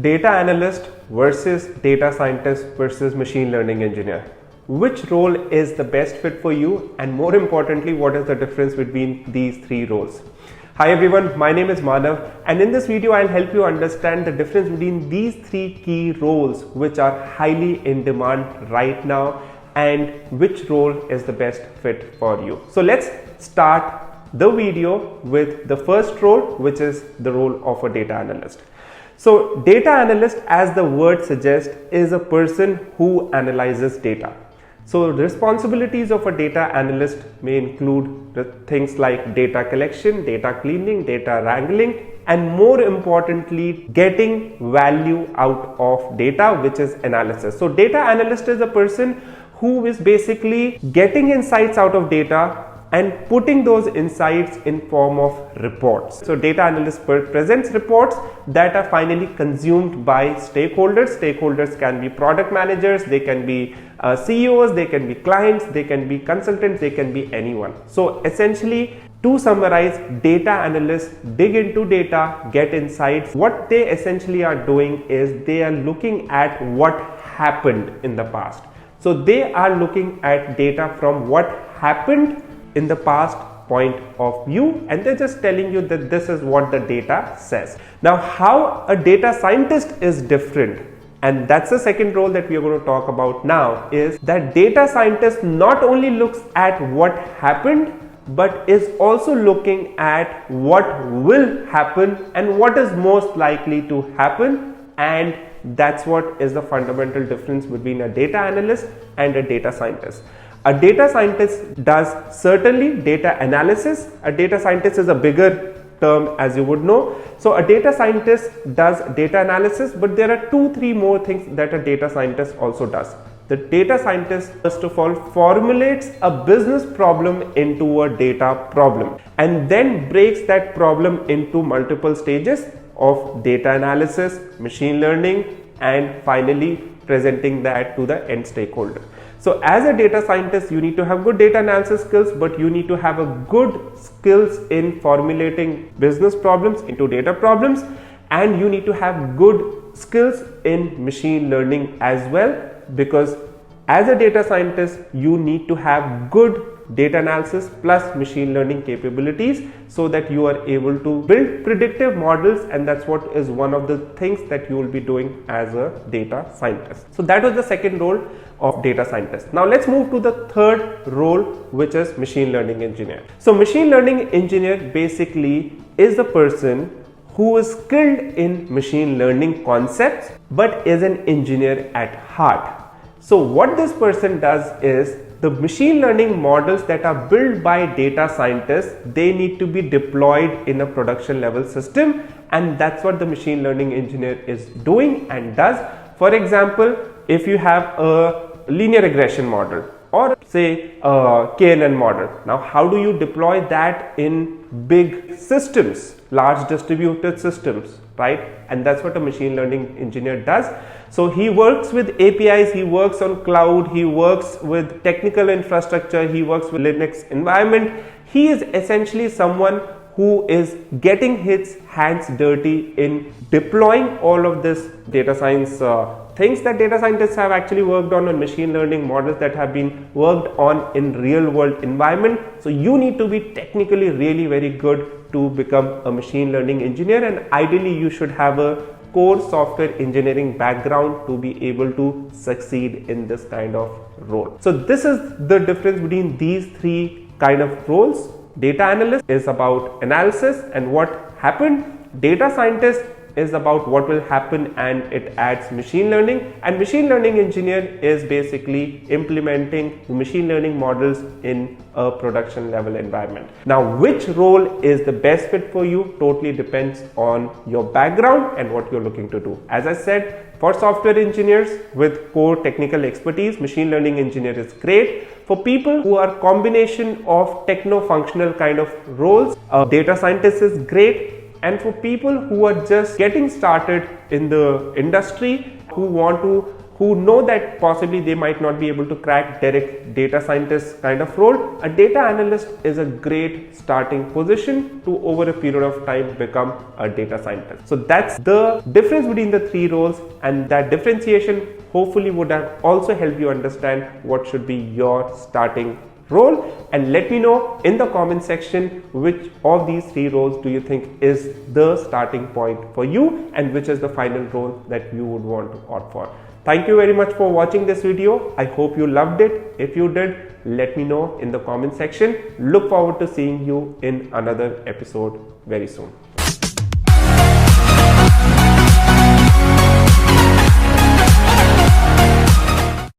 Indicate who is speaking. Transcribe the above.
Speaker 1: Data analyst versus data scientist versus machine learning engineer. Which role is the best fit for you, and more importantly, what is the difference between these three roles? Hi everyone, my name is Manav, and in this video I'll help you understand the difference between these three key roles which are highly in demand right now and which role is the best fit for you. So let's start the video with the first role, which is the role of a data analyst. So data analyst, as the word suggests, is a person who analyzes data. So the responsibilities of a data analyst may include the things like data collection, data cleaning, data wrangling, and more importantly, getting value out of data, which is analysis. So data analyst is a person who is basically getting insights out of data and putting those insights in form of reports. So data analyst presents reports that are finally consumed by stakeholders. Stakeholders can be product managers, they can be CEOs, they can be clients, they can be consultants, they can be anyone. So essentially, to summarize, data analysts dig into data, get insights. What they essentially are doing is they are looking at what happened in the past. So they are looking at data from what happened in the past point of view, and they're just telling you that this is what the data says. Now, how a data scientist is different, and that's the second role that we are going to talk about now, is that data scientist not only looks at what happened, but is also looking at what will happen and what is most likely to happen, and that's what is the fundamental difference between a data analyst and a data scientist. A data scientist does certainly data analysis. A data scientist is a bigger term, as you would know. So a data scientist does data analysis, but there are 2-3 more things that a data scientist also does. The data scientist, first of all, formulates a business problem into a data problem and then breaks that problem into multiple stages of data analysis, machine learning, and finally presenting that to the end stakeholder. So as a data scientist, you need to have good data analysis skills, but you need to have a good skills in formulating business problems into data problems, and you need to have good skills in machine learning as well, because as a data scientist, you need to have good data analysis plus machine learning capabilities so that you are able to build predictive models, and that's what is one of the things that you will be doing as a data scientist. So that was the second role of data scientist. Now let's move to the third role, which is machine learning engineer. So machine learning engineer basically is a person who is skilled in machine learning concepts but is an engineer at heart. So what this person does is, the machine learning models that are built by data scientists, they need to be deployed in a production level system, and that's what the machine learning engineer is doing and does. For example, if you have a linear regression model or say a KNN model, now how do you deploy that in big systems, large distributed systems, right? And that's what a machine learning engineer does. So he works with APIs, he works on cloud, he works with technical infrastructure, he works with Linux environment. He is essentially someone who is getting his hands dirty in deploying all of this data science things that data scientists have actually worked on, and machine learning models that have been worked on in real world environment. So you need to be technically really very good to become a machine learning engineer, and ideally you should have a core software engineering background to be able to succeed in this kind of role. So this is the difference between these three kind of roles. Data analyst is about analysis and what happened. Data scientist is about what will happen and it adds machine learning, and machine learning engineer is basically implementing machine learning models in a production level environment. Now, which role is the best fit for you totally depends on your background and what you're looking to do. As I said, for software engineers with core technical expertise, machine learning engineer is great. For people who are combination of techno-functional kind of roles, data scientist is great. And for people who are just getting started in the industry, who who know that possibly they might not be able to crack direct data scientist kind of role, a data analyst is a great starting position to over a period of time become a data scientist. So that's the difference between the three roles, and that differentiation hopefully would have also helped you understand what should be your starting role. And let me know in the comment section which of these three roles do you think is the starting point for you and which is the final role that you would want to opt for. Thank you very much for watching this video. I hope you loved it. If you did, let me know in the comment section. Look forward to seeing you in another episode very soon.